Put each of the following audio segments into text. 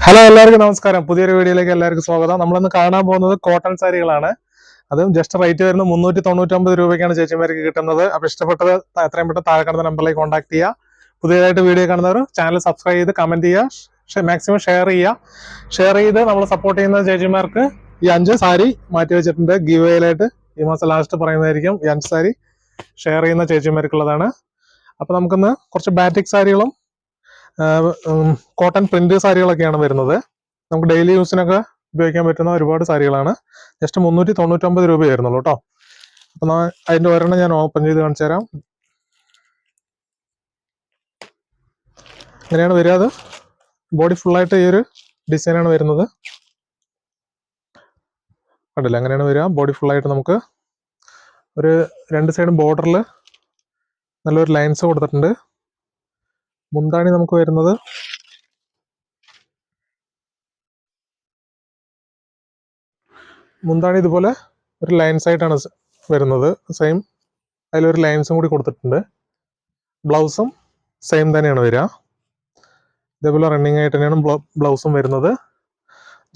Hello, എല്ലാവർക്കും നമസ്കാരം. പുതിയൊരു വീഡിയോയിലേക്ക് എല്ലാവർക്കും സ്വാഗതം. നമ്മളിന്ന് കാണാൻ പോകുന്നത് കോട്ടൺ സാരികളാണ്. അതും ജസ്റ്റ് റേറ്റ് വരുന്നത് 399 രൂപയ്ക്കാണ് ചേച്ചിമാർക്ക് കിട്ടുന്നത്. അപ്പൊ ഇഷ്ടപ്പെട്ടത് എത്രയും പെട്ടെന്ന് താഴെ കാണുന്ന നമ്പറിലേക്ക് കോൺടാക്ട് ചെയ്യുക. പുതിയതായിട്ട് വീഡിയോ കാണുന്നവർ ചാനൽ സബ്സ്ക്രൈബ് ചെയ്ത് കമന്റ് ചെയ്യുക, മാക്സിമം ഷെയർ ചെയ്ത് നമ്മൾ സപ്പോർട്ട് ചെയ്യുന്ന ചേച്ചിമാർക്ക് ഈ 5 സാരി മാറ്റി വെച്ചിട്ടുണ്ട്. ഗീവ് വേയിലായിട്ട് ഈ മാസം ലാസ്റ്റ് പറയുന്നതായിരിക്കും. ഈ 5 സാരി ഷെയർ ചെയ്യുന്ന ചേച്ചിമാർക്കുള്ളതാണ്. അപ്പൊ നമുക്കിന്ന് കുറച്ച് ബാറ്റിക് സാരികളും കോട്ടൺ പ്രിന്റ് സാരികളൊക്കെയാണ് വരുന്നത്. നമുക്ക് ഡെയിലി യൂസിനൊക്കെ ഉപയോഗിക്കാൻ പറ്റുന്ന ഒരുപാട് സാരികളാണ്. ജസ്റ്റ് 399 രൂപയായിരുന്നുള്ളൂ കേട്ടോ. അപ്പൊ അതിന്റെ ഒരെണ്ണം ഞാൻ ഓപ്പൺ ചെയ്ത് കാണിച്ചു തരാം. ഇങ്ങനെയാണ് വരിക. അത് ബോഡി ഫുള്ളായിട്ട് ഈ ഒരു ഡിസൈനാണ് വരുന്നത്. കണ്ടില്ല, അങ്ങനെയാണ് വരിക. ബോഡി ഫുള്ളായിട്ട് നമുക്ക് ഒരു 2 സൈഡും ബോർഡറിൽ നല്ലൊരു ലൈൻസ് കൊടുത്തിട്ടുണ്ട്. മുന്താണി നമുക്ക് വരുന്നത് ഇതുപോലെ ഒരു ലൈൻസ് ആയിട്ടാണ് വരുന്നത്. സെയിം അതിലൊരു ലൈൻസും കൂടി കൊടുത്തിട്ടുണ്ട്. ബ്ലൗസും സെയിം തന്നെയാണ് വരിക. ഇതേപോലെ റണ്ണിങ് ആയിട്ട് തന്നെയാണ് ബ്ലൗസും വരുന്നത്.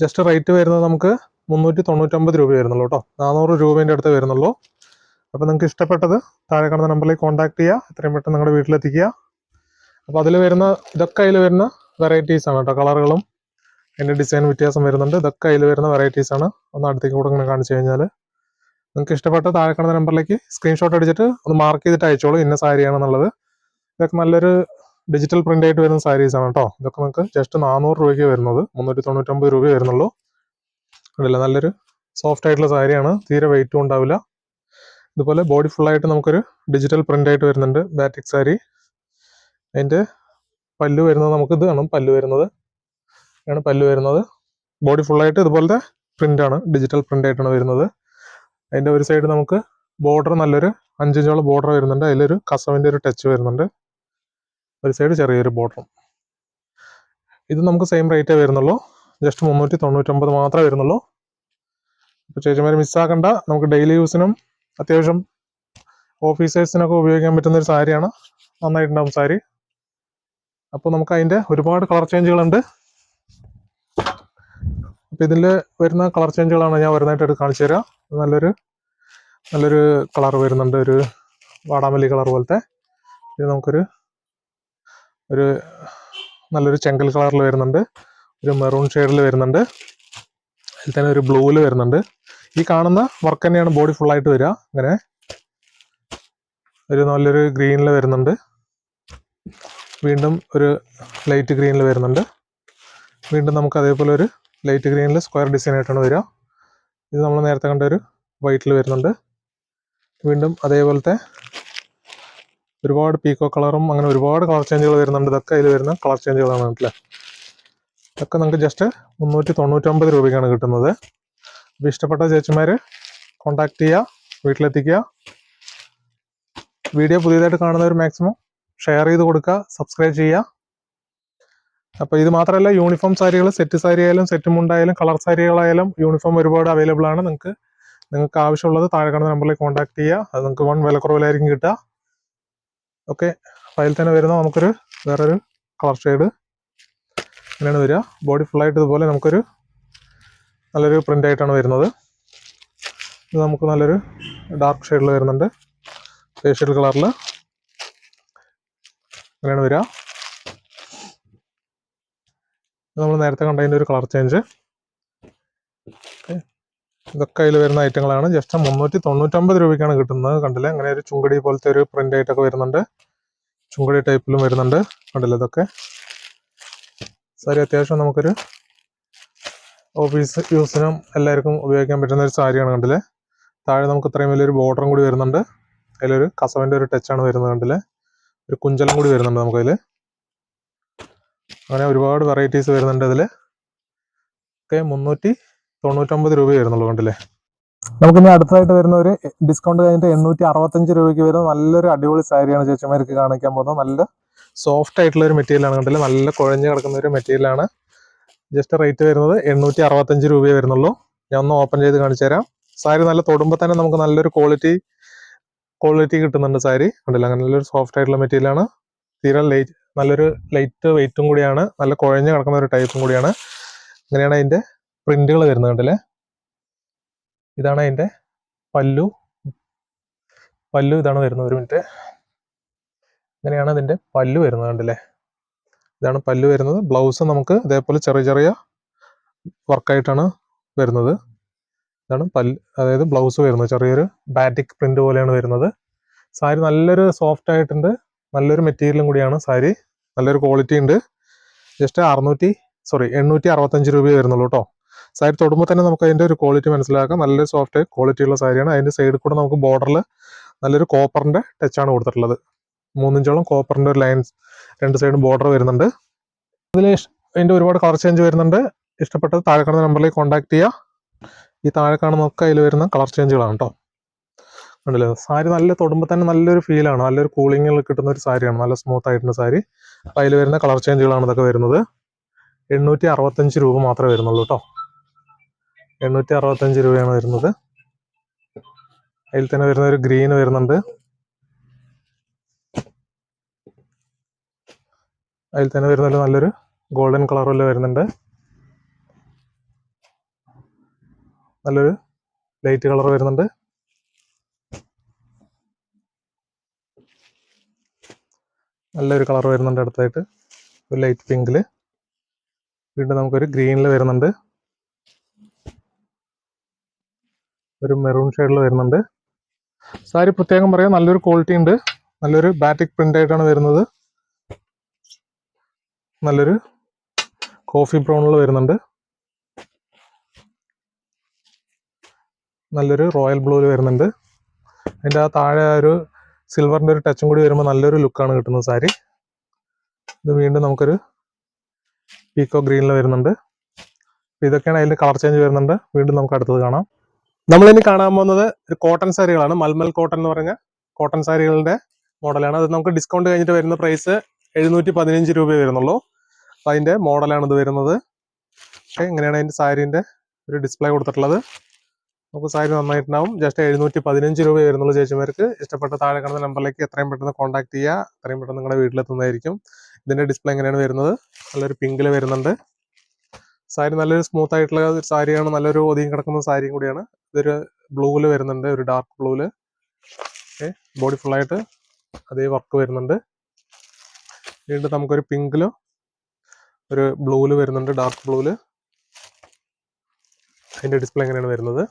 ജസ്റ്റ് റേറ്റ് വരുന്നത് നമുക്ക് 399 രൂപ വരുന്നുള്ളൂ കേട്ടോ. 400 രൂപേൻ്റെ അടുത്ത് വരുന്നുള്ളൂ. അപ്പോൾ നിങ്ങൾക്ക് ഇഷ്ടപ്പെട്ടത് താഴെ കാണുന്ന നമ്പറിലേക്ക് കോൺടാക്ട് ചെയ്യുക. എത്രയും പെട്ടെന്ന് നിങ്ങളുടെ വീട്ടിലെത്തിക്കുക. അപ്പോൾ അതിൽ വരുന്ന ഇതൊക്കെ അതിൽ വരുന്ന വെറൈറ്റീസ് ആണ് കേട്ടോ. കളറുകളും അതിൻ്റെ ഡിസൈൻ വ്യത്യാസം വരുന്നുണ്ട്. ഇതൊക്കെ അതിൽ വരുന്ന വെറൈറ്റീസ് ആണ്. ഒന്ന് അടുത്തേക്ക് കൂടെ ഇങ്ങനെ കാണിച്ചു കഴിഞ്ഞാൽ നിങ്ങൾക്ക് ഇഷ്ടപ്പെട്ട താഴെ കാണുന്ന നമ്പറിലേക്ക് സ്ക്രീൻഷോട്ട് അടിച്ചിട്ട് ഒന്ന് മാർക്ക് ചെയ്തിട്ട് അയച്ചോളൂ ഇന്ന സാരിയാണെന്നുള്ളത്. ഇതൊക്കെ നല്ലൊരു ഡിജിറ്റൽ പ്രിന്റ് ആയിട്ട് വരുന്ന സാരീസ് ആണ് കേട്ടോ. ഇതൊക്കെ നിങ്ങൾക്ക് ജസ്റ്റ് 400 രൂപയ്ക്ക് വരുന്നത്. 399 രൂപ വരുന്നുള്ളൂ. കണ്ടില്ല, നല്ലൊരു സോഫ്റ്റ് ആയിട്ടുള്ള സാരിയാണ്. തീരെ വെയിറ്റും ഉണ്ടാവില്ല. ഇതുപോലെ ബോഡി ഫുള്ളായിട്ട് നമുക്കൊരു ഡിജിറ്റൽ പ്രിന്റ് ആയിട്ട് വരുന്നുണ്ട്. ബാറ്റിക് സാരി. അതിൻ്റെ പല്ലു വരുന്നത് നമുക്ക് ഇതാണ് പല്ലു വരുന്നത്. ബോഡി ഫുള്ളായിട്ട് ഇതുപോലത്തെ പ്രിന്റാണ്, ഡിജിറ്റൽ പ്രിന്റ് ആയിട്ടാണ് വരുന്നത്. അതിൻ്റെ ഒരു സൈഡ് നമുക്ക് ബോർഡർ നല്ലൊരു 5 ഇഞ്ചോളം ബോർഡർ വരുന്നുണ്ട്. അതിലൊരു കസവിൻ്റെ ഒരു ടച്ച് വരുന്നുണ്ട്. ഒരു സൈഡ് ചെറിയൊരു ബോർഡറും. ഇത് നമുക്ക് സെയിം റേറ്റേ വരുന്നുള്ളൂ. ജസ്റ്റ് 399 മാത്രമേ വരുന്നുള്ളൂ. ഇപ്പോൾ ചേച്ചിമാർ മിസ്സാക്കണ്ട. നമുക്ക് ഡെയിലി യൂസിനും അത്യാവശ്യം ഓഫീസേഴ്സിനൊക്കെ ഉപയോഗിക്കാൻ പറ്റുന്ന ഒരു സാരിയാണ്. നന്നായിട്ടുണ്ടാവും സാരി. അപ്പോൾ നമുക്ക് അതിൻ്റെ ഒരുപാട് കളർ ചേഞ്ചുകളുണ്ട്. അപ്പോൾ ഇതിൽ വരുന്ന കളർ ചേഞ്ചുകളാണ് ഞാൻ വരുന്നതായിട്ട് കാണിച്ചു തരാം. നല്ലൊരു കളർ വരുന്നുണ്ട്, ഒരു വാടാമല്ലി കളർ പോലത്തെ. ഇത് നമുക്കൊരു നല്ലൊരു ചെങ്കൽ കളറിൽ വരുന്നുണ്ട്. ഒരു മെറൂൺ ഷെയ്ഡിൽ വരുന്നുണ്ട്. അതിൽ തന്നെ ഒരു ബ്ലൂവിൽ വരുന്നുണ്ട്. ഈ കാണുന്ന വർക്ക് തന്നെയാണ് ബോഡി ഫുള്ളായിട്ട് വരിക. അങ്ങനെ ഒരു നല്ലൊരു ഗ്രീനിൽ വരുന്നുണ്ട്. വീണ്ടും ഒരു ലൈറ്റ് ഗ്രീനിൽ വരുന്നുണ്ട്. വീണ്ടും നമുക്ക് അതേപോലെ ഒരു ലൈറ്റ് ഗ്രീനിൽ സ്ക്വയർ ഡിസൈൻ ആയിട്ടാണ് വരിക. ഇത് നമ്മൾ നേരത്തെ കണ്ട ഒരു വൈറ്റിൽ വരുന്നുണ്ട്. വീണ്ടും അതേപോലത്തെ ഒരുപാട് പീക്കോ കളറും അങ്ങനെ ഒരുപാട് കളർ ചേഞ്ചുകൾ വരുന്നുണ്ട്. ഇതൊക്കെ അതിൽ വരുന്ന കളർ ചേഞ്ചുകളാണ് കേട്ടില്ല. ഇതൊക്കെ നമുക്ക് ജസ്റ്റ് 399 രൂപയ്ക്കാണ് കിട്ടുന്നത്. അപ്പോൾ ഇഷ്ടപ്പെട്ട ചേച്ചിമാർ കോൺടാക്ട് ചെയ്യുക, വീട്ടിലെത്തിക്കുക. വീഡിയോ പുതിയതായിട്ട് കാണുന്നവർ മാക്സിമം ഷെയർ ചെയ്ത് കൊടുക്കുക, സബ്സ്ക്രൈബ് ചെയ്യുക. അപ്പോൾ ഇത് മാത്രമല്ല, യൂണിഫോം സാരികൾ, സെറ്റ് സാരി ആയാലും സെറ്റ് മുണ്ടായാലും കളർ സാരികളായാലും യൂണിഫോം ഒരുപാട് അവൈലബിൾ ആണ്. നിങ്ങൾക്ക് ആവശ്യമുള്ളത് താഴെ കാണുന്ന നമ്പറിലേക്ക് കോൺടാക്ട് ചെയ്യുക. അത് നിങ്ങൾക്ക് വിലക്കുറവിലായിരിക്കും കിട്ടുക. ഓക്കെ, അതിൽ തന്നെ വരുന്ന നമുക്കൊരു വേറൊരു കളർ ഷെയ്ഡ് അങ്ങനെയാണ് വരിക. ബോഡി ഫുള്ളായിട്ട് ഇതുപോലെ നമുക്കൊരു നല്ലൊരു പ്രിന്റ് ആയിട്ടാണ് വരുന്നത്. ഇത് നമുക്ക് നല്ലൊരു ഡാർക്ക് ഷെയ്ഡിൽ വരുന്നുണ്ട്, ഫേഷ്യൽ കളറിൽ അങ്ങനെയാണ് വരിക. നമ്മൾ നേരത്തെ കണ്ടതിൻ്റെ ഒരു കളർ ചേഞ്ച്. ഇതൊക്കെ അതിൽ വരുന്ന ഐറ്റങ്ങളാണ്. ജസ്റ്റ് 399 രൂപയ്ക്കാണ് കിട്ടുന്നത്. കണ്ടില്ലേ, അങ്ങനെ ഒരു ചുങ്കടി പോലത്തെ ഒരു പ്രിന്റ് ആയിട്ടൊക്കെ വരുന്നുണ്ട്. ചുങ്കടി ടൈപ്പിലും വരുന്നുണ്ട്. കണ്ടില്ലേ, ഇതൊക്കെ സാരി അത്യാവശ്യം നമുക്കൊരു ഓഫീസ് യൂസിനും എല്ലാവർക്കും ഉപയോഗിക്കാൻ പറ്റുന്ന ഒരു സാരിയാണ്. കണ്ടില്ലേ, താഴെ നമുക്ക് ഇത്രയും വലിയൊരു ബോർഡറും കൂടി വരുന്നുണ്ട്. അതിലൊരു കസവിൻ്റെ ഒരു ടച്ചാണ് വരുന്നത്. കണ്ടില്ലേ, ഒരു കുഞ്ചലും കൂടി വരുന്നുണ്ട് നമുക്കതിൽ. അങ്ങനെ ഒരുപാട് വെറൈറ്റീസ് വരുന്നുണ്ട് അതിൽ. ഒക്കെ 399 രൂപ വരുന്നുള്ളൂ. കണ്ടില്ലേ, നമുക്കിനി അടുത്തതായിട്ട് വരുന്ന ഒരു ഡിസ്കൗണ്ട് കഴിഞ്ഞിട്ട് 865 രൂപയ്ക്ക് വരുന്ന നല്ലൊരു അടിപൊളി സാരിയാണ് ചേച്ചിമാർക്ക് കാണിക്കാൻ പോകുന്നത്. നല്ല സോഫ്റ്റ് ആയിട്ടുള്ള ഒരു മെറ്റീരിയലാണ്. കണ്ടില്ലേ, നല്ല കുഴഞ്ഞ് കിടക്കുന്ന ഒരു മെറ്റീരിയലാണ്. ജസ്റ്റ് റേറ്റ് വരുന്നത് 865 രൂപയെ വരുന്നുള്ളൂ. ഞാൻ ഒന്ന് ഓപ്പൺ ചെയ്ത് കാണിച്ചു തരാം. സാരി നല്ല തൊടുമ്പോൾ തന്നെ നമുക്ക് നല്ലൊരു ക്വാളിറ്റി കിട്ടുന്നുണ്ട് സാരി. കണ്ടില്ല, അങ്ങനെ നല്ലൊരു സോഫ്റ്റ് ആയിട്ടുള്ള മെറ്റീരിയലാണ്. തീരെ നല്ലൊരു ലൈറ്റ് വെയിറ്റും കൂടിയാണ്, നല്ല കുഴഞ്ഞ് കിടക്കുന്ന ഒരു ടൈപ്പും കൂടിയാണ്. ഇങ്ങനെയാണ് അതിൻ്റെ പ്രിന്റുകൾ വരുന്നത് കണ്ടില്ലേ. ഇതാണ് അതിൻ്റെ പല്ലു ഇതാണ് വരുന്നത്. ഒരു മിനിറ്റ്. ഇങ്ങനെയാണ് അതിൻ്റെ പല്ലു വരുന്നത് കണ്ടില്ലേ. ഇതാണ് പല്ലു വരുന്നത്. ബ്ലൗസ് നമുക്ക് ഇതേപോലെ ചെറിയ ചെറിയ വർക്കായിട്ടാണ് വരുന്നത്. ഇതാണ് അതായത് ബ്ലൗസ് വരുന്നത്. ചെറിയൊരു ബാറ്റിക് പ്രിന്റ് പോലെയാണ് വരുന്നത്. സാരി നല്ലൊരു സോഫ്റ്റ് ആയിട്ടുണ്ട്, നല്ലൊരു മെറ്റീരിയലും കൂടിയാണ് സാരി, നല്ലൊരു ക്വാളിറ്റി ഉണ്ട്. ജസ്റ്റ് 865 രൂപയെ വരുന്നുള്ളൂ കേട്ടോ. സാരി തൊടുമ്പോൾ തന്നെ നമുക്ക് അതിൻ്റെ ഒരു ക്വാളിറ്റി മനസ്സിലാക്കാം. നല്ലൊരു സോഫ്റ്റ് ക്വാളിറ്റി ഉള്ള സാരിയാണ്. അതിൻ്റെ സൈഡിൽ കൂടെ നമുക്ക് ബോർഡറിൽ നല്ലൊരു കോപ്പറിൻ്റെ ടച്ചാണ് കൊടുത്തിട്ടുള്ളത്. 3 ഇഞ്ചോളം കോപ്പറിൻ്റെ ഒരു ലൈൻസ് 2 സൈഡും ബോർഡർ വരുന്നുണ്ട്. അതിൽ അതിൻ്റെ ഒരുപാട് കളർ ചേഞ്ച് വരുന്നുണ്ട്. ഇഷ്ടപ്പെട്ടത് താഴെ കാണുന്ന നമ്പറിലേക്ക് കോൺടാക്ട് ചെയ്യുക. ഈ താഴെ കാണുന്നൊക്കെ അതിൽ വരുന്ന കളർ ചേഞ്ചുകളാണ് കേട്ടോ. ഉണ്ടല്ലോ, സാരി നല്ല തൊടുമ്പോൾ തന്നെ നല്ലൊരു ഫീലാണ്, നല്ലൊരു കൂളിങ്ങിൽ കിട്ടുന്ന ഒരു സാരിയാണ്, നല്ല സ്മൂത്ത് ആയിട്ടുള്ള സാരി. അപ്പം അതിൽ വരുന്ന കളർ ചേഞ്ചുകളാണ് ഇതൊക്കെ വരുന്നത്. 865 രൂപ മാത്രമേ വരുന്നുള്ളൂ കേട്ടോ. 865 രൂപയാണ് വരുന്നത്. അതിൽ തന്നെ വരുന്ന ഒരു ഗ്രീൻ വരുന്നുണ്ട്. അതിൽ തന്നെ വരുന്ന നല്ലൊരു ഗോൾഡൻ കളറിൽ വരുന്നുണ്ട്. നല്ലൊരു ലൈറ്റ് കളർ വരുന്നുണ്ട്. നല്ലൊരു കളർ വരുന്നുണ്ട്. അടുത്തായിട്ട് ഒരു ലൈറ്റ് പിങ്കിൽ, വീണ്ടും നമുക്കൊരു ഗ്രീനിൽ വരുന്നുണ്ട്, ഒരു മെറൂൺ ഷെയ്ഡിൽ വരുന്നുണ്ട്. സാരി പ്രത്യേകം പറയാം, നല്ലൊരു ക്വാളിറ്റി ഉണ്ട്. നല്ലൊരു ബാറ്റിക് പ്രിന്റ് ആയിട്ടാണ് വരുന്നത്. നല്ലൊരു കോഫി ബ്രൗണിൽ വരുന്നുണ്ട്. നല്ലൊരു റോയൽ ബ്ലൂവിൽ വരുന്നുണ്ട്. അതിൻ്റെ ആ താഴെ ഒരു സിൽവറിൻ്റെ ഒരു ടച്ചും കൂടി വരുമ്പോൾ നല്ലൊരു ലുക്കാണ് കിട്ടുന്നത് സാരി. ഇത് വീണ്ടും നമുക്കൊരു പീക്കോ ഗ്രീനിൽ വരുന്നുണ്ട്. ഇതൊക്കെയാണ് അതിൻ്റെ കളർ ചേഞ്ച് വരുന്നുണ്ട്. വീണ്ടും നമുക്ക് അടുത്തത് കാണാം. നമ്മളിനി കാണാൻ പോകുന്നത് ഒരു കോട്ടൺ സാരികളാണ്. മൽമൽ കോട്ടൺ എന്ന് പറഞ്ഞ കോട്ടൺ സാരികളുടെ മോഡലാണ്. അത് നമുക്ക് ഡിസ്കൗണ്ട് കഴിഞ്ഞിട്ട് വരുന്ന പ്രൈസ് 715 രൂപയെ വരുന്നുള്ളൂ. അപ്പം അതിൻ്റെ മോഡലാണ് ഇത് വരുന്നത്. ഓക്കെ, ഇങ്ങനെയാണ് അതിൻ്റെ സാരീൻ്റെ ഒരു ഡിസ്പ്ലേ കൊടുത്തിട്ടുള്ളത്. നമുക്ക് സാരി നന്നായിട്ടുണ്ടാവും. ജസ്റ്റ് 715 രൂപ വരുന്നുള്ളൂ. ചേച്ചിമാർക്ക് ഇഷ്ടപ്പെട്ട താഴെ കാണുന്ന നമ്പറിലേക്ക് എത്രയും പെട്ടെന്ന് കോൺടാക്ട് ചെയ്യുക. എത്രയും പെട്ടെന്ന് നിങ്ങളുടെ വീട്ടിലെത്തുന്നതായിരിക്കും. ഇതിൻ്റെ ഡിസ്പ്ലേ എങ്ങനെയാണ് വരുന്നത്, നല്ലൊരു പിങ്കിൽ വരുന്നുണ്ട്. സാരി നല്ലൊരു സ്മൂത്ത് ആയിട്ടുള്ള ഒരു സാരിയാണ്, നല്ലൊരു ഒതുങ്ങി കിടക്കുന്ന സാരിയും കൂടിയാണ്. ഇതൊരു ബ്ലൂവിൽ വരുന്നുണ്ട്, ഒരു ഡാർക്ക് ബ്ലൂവിൽ. ഓക്കെ, ബോഡി ഫുള്ളായിട്ട് അതേ വർക്ക് വരുന്നുണ്ട്. വീണ്ടും നമുക്കൊരു പിങ്കിലും ഒരു ബ്ലൂവിൽ വരുന്നുണ്ട്, ഡാർക്ക് ബ്ലൂവിൽ. അതിൻ്റെ ഡിസ്പ്ലേ എങ്ങനെയാണ് വരുന്നത്.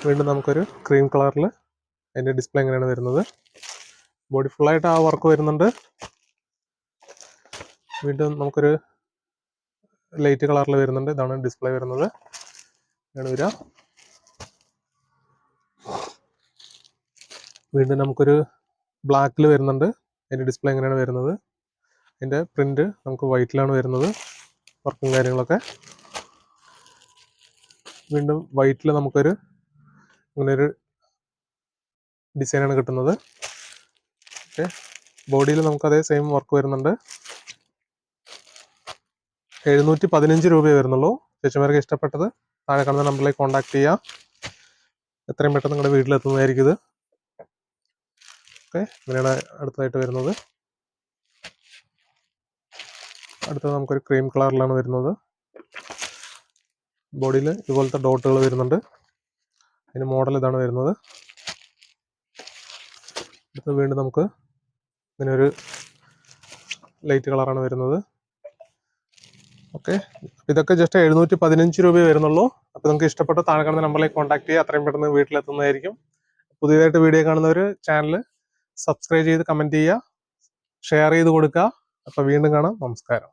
വീണ്ടും നമുക്കൊരു ക്രീം കളറിൽ അതിൻ്റെ ഡിസ്പ്ലേ എങ്ങനെയാണ് വരുന്നത്. ബോഡി ഫുള്ളായിട്ട് ആ വർക്ക് വരുന്നുണ്ട്. വീണ്ടും നമുക്കൊരു ലൈറ്റ് കളറിൽ വരുന്നുണ്ട്. ഇതാണ് ഡിസ്പ്ലേ വരുന്നത്. ഇതാണ് വരിക. വീണ്ടും നമുക്കൊരു ബ്ലാക്കിൽ വരുന്നുണ്ട്. അതിൻ്റെ ഡിസ്പ്ലേ എങ്ങനെയാണ് വരുന്നത്. അതിൻ്റെ പ്രിന്റ് നമുക്ക് വൈറ്റിലാണ് വരുന്നത്, വർക്കും കാര്യങ്ങളൊക്കെ. വീണ്ടും വൈറ്റിൽ നമുക്കൊരു ഇങ്ങനൊരു ഡിസൈനാണ് കിട്ടുന്നത്. ഓക്കെ, ബോഡിയിൽ നമുക്ക് അതേ സെയിം വർക്ക് വരുന്നുണ്ട്. 715 രൂപയെ വരുന്നുള്ളൂ. ചേച്ചിമാർക്ക് ഇഷ്ടപ്പെട്ടത് താഴെ കാണുന്ന നമ്പറിലേക്ക് കോൺടാക്ട് ചെയ്യുക. എത്രയും പെട്ടെന്ന് നിങ്ങളുടെ വീട്ടിലെത്തുന്നതായിരിക്കും ഇത്. ഓക്കെ, ഇങ്ങനെയാണ് അടുത്തതായിട്ട് വരുന്നത്. അടുത്തത് നമുക്കൊരു ക്രീം കളറിലാണ് വരുന്നത്. ബോഡിയിൽ ഇതുപോലത്തെ ഡോട്ടുകൾ വരുന്നുണ്ട്. അതിന് മോഡൽ ഇതാണ് വരുന്നത്. അടുത്ത വീണ്ടും നമുക്ക് ഇങ്ങനൊരു ലൈറ്റ് കളറാണ് വരുന്നത്. ഓക്കെ, ഇതൊക്കെ ജസ്റ്റ് 715 രൂപയെ വരുന്നുള്ളൂ. അപ്പോൾ നിങ്ങൾക്ക് ഇഷ്ടപ്പെട്ട താഴെ കാണുന്ന നമ്പറിലേക്ക് കോൺടാക്ട് ചെയ്യുക. അത്രയും പെട്ടെന്ന് വീട്ടിലെത്തുന്നതായിരിക്കും. പുതിയതായിട്ട് വീഡിയോ കാണുന്നവർ ചാനൽ സബ്സ്ക്രൈബ് ചെയ്ത് കമൻറ്റ് ചെയ്യുക, ഷെയർ ചെയ്ത് കൊടുക്കുക. അപ്പോൾ വീണ്ടും കാണാം. നമസ്കാരം.